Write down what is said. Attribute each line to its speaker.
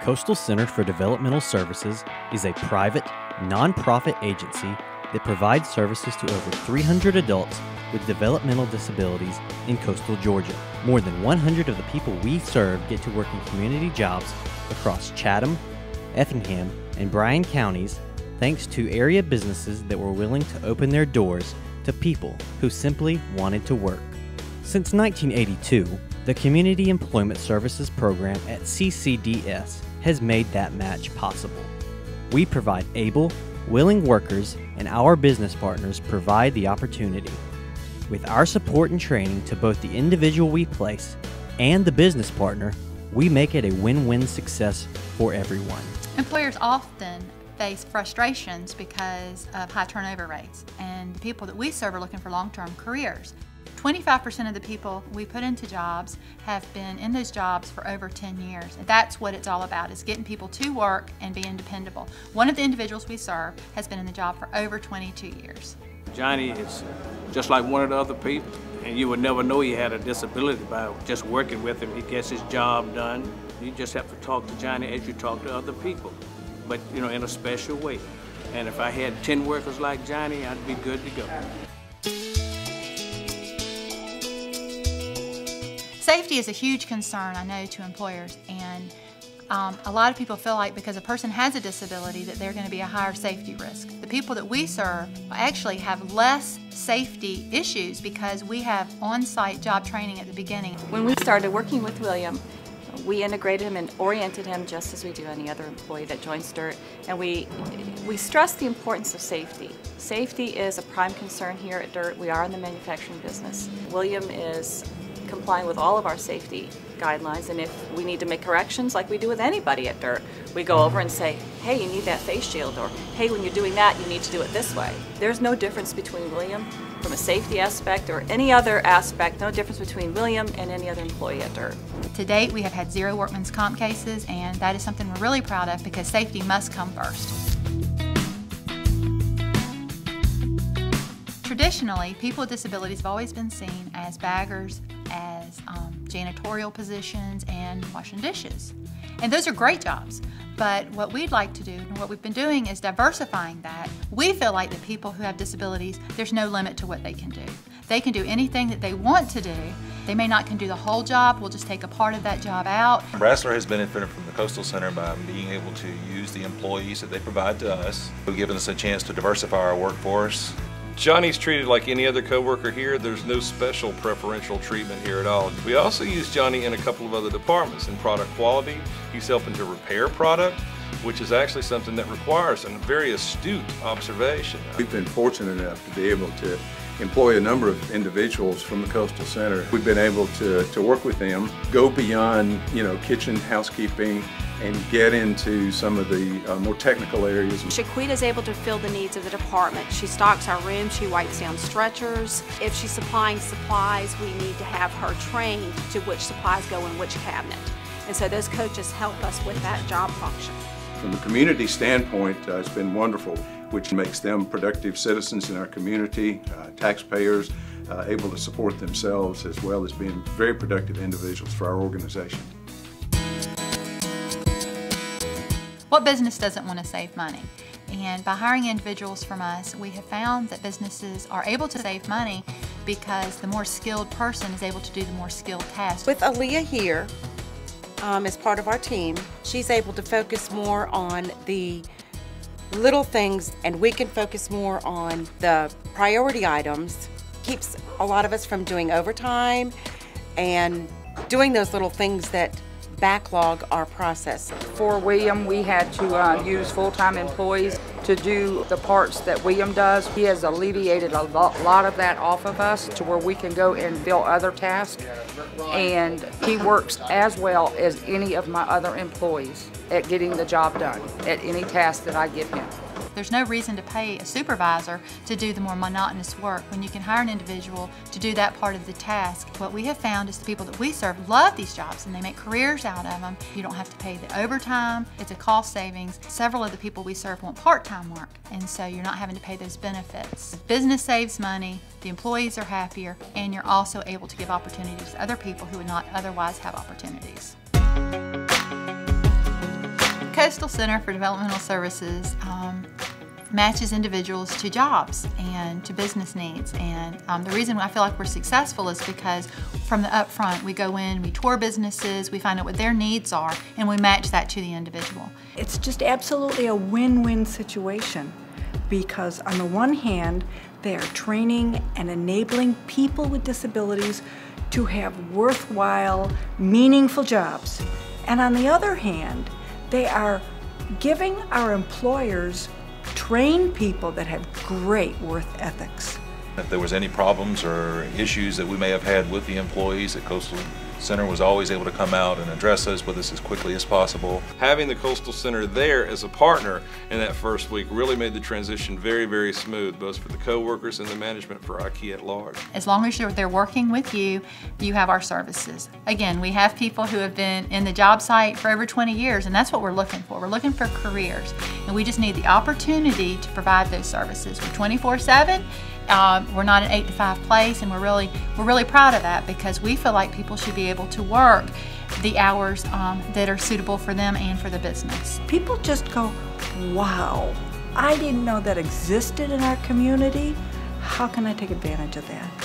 Speaker 1: Coastal Center for Developmental Services is a private, nonprofit agency that provides services to over 300 adults with developmental disabilities in coastal Georgia. More than 100 of the people we serve get to work in community jobs across Chatham, Effingham, and Bryan counties, thanks to area businesses that were willing to open their doors to people who simply wanted to work. Since 1982, the Community Employment Services program at CCDS has made that match possible. We provide able, willing workers, and our business partners provide the opportunity. With our support and training to both the individual we place and the business partner, we make it a win-win success for everyone.
Speaker 2: Employers often face frustrations because of high turnover rates, and the people that we serve are looking for long-term careers. 25% of the people we put into jobs have been in those jobs for over 10 years. And that's what it's all about, is getting people to work and being dependable. One of the individuals we serve has been in the job for over 22 years.
Speaker 3: Johnny is just like one of the other people, and you would never know he had a disability by just working with him. He gets his job done. You just have to talk to Johnny as you talk to other people, but in a special way. And if I had 10 workers like Johnny, I'd be good to go.
Speaker 2: Safety is a huge concern, I know, to employers, and a lot of people feel like because a person has a disability that they're going to be a higher safety risk. The people that we serve actually have less safety issues because we have on-site job training at the beginning.
Speaker 4: When we started working with William, we integrated him and oriented him just as we do any other employee that joins DIRT, and we stress the importance of safety. Safety is a prime concern here at DIRT. We are in the manufacturing business. William is complying with all of our safety guidelines, and if we need to make corrections like we do with anybody at DIRT, we go over and say, hey, you need that face shield, or hey, when you're doing that, you need to do it this way. There's no difference between William from a safety aspect or any other aspect, no difference between William and any other employee at DIRT.
Speaker 2: To date, we have had 0 workman's comp cases, and that is something we're really proud of because safety must come first. Traditionally, people with disabilities have always been seen as baggers, as janitorial positions, and washing dishes. And those are great jobs, but what we'd like to do, and what we've been doing, is diversifying that. We feel like the people who have disabilities, there's no limit to what they can do. They can do anything that they want to do. They may not can do the whole job, we'll just take a part of that job out.
Speaker 5: Brasler has benefited from the Coastal Center by being able to use the employees that they provide to us. They've given us a chance to diversify our workforce.
Speaker 6: Johnny's treated like any other coworker here. There's no special preferential treatment here at all. We also use Johnny in a couple of other departments. In product quality, he's helping to repair product, which is actually something that requires a very astute observation.
Speaker 7: We've been fortunate enough to be able to employ a number of individuals from the Coastal Center. We've been able to work with them, go beyond kitchen housekeeping, and get into some of the more technical areas.
Speaker 8: Shaquita is able to fill the needs of the department. She stocks our room, she wipes down stretchers. If she's supplying supplies, we need to have her trained to which supplies go in which cabinet. And so those coaches help us with that job function.
Speaker 7: From a community standpoint, it's been wonderful, which makes them productive citizens in our community, taxpayers, able to support themselves, as well as being very productive individuals for our organization.
Speaker 2: What business doesn't want to save money? And by hiring individuals from us, we have found that businesses are able to save money because the more skilled person is able to do the more skilled tasks.
Speaker 9: With Aaliyah here as part of our team, she's able to focus more on the little things, and we can focus more on the priority items. Keeps a lot of us from doing overtime and doing those little things that backlog our process.
Speaker 10: For William, we had to use full-time employees to do the parts that William does. He has alleviated a lot of that off of us to where we can go and fill other tasks, and he works as well as any of my other employees at getting the job done at any task that I give him.
Speaker 2: There's no reason to pay a supervisor to do the more monotonous work when you can hire an individual to do that part of the task. What we have found is the people that we serve love these jobs and they make careers out of them. You don't have to pay the overtime. It's a cost savings. Several of the people we serve want part-time work, and so you're not having to pay those benefits. The business saves money, the employees are happier, and you're also able to give opportunities to other people who would not otherwise have opportunities. Coastal Center for Developmental Services matches individuals to jobs and to business needs. And the reason I feel like we're successful is because from the upfront, we go in, we tour businesses, we find out what their needs are, and we match that to the individual.
Speaker 11: It's just absolutely a win-win situation, because on the one hand, they are training and enabling people with disabilities to have worthwhile, meaningful jobs. And on the other hand, they are giving our employers trained people that have great work ethics.
Speaker 5: If there was any problems or issues that we may have had with the employees, at Coastal Center was always able to come out and address those with us as quickly as possible.
Speaker 6: Having the Coastal Center there as a partner in that first week really made the transition very, very smooth, both for the co-workers and the management for IKEA at large.
Speaker 2: As long as they're working with you, you have our services. Again, we have people who have been in the job site for over 20 years, and that's what we're looking for. We're looking for careers, and we just need the opportunity to provide those services. We're 24/7. We're not an 8 to 5 place, and we're really proud of that, because we feel like people should be able to work the hours that are suitable for them and for the business.
Speaker 11: People just go, wow, I didn't know that existed in our community. How can I take advantage of that?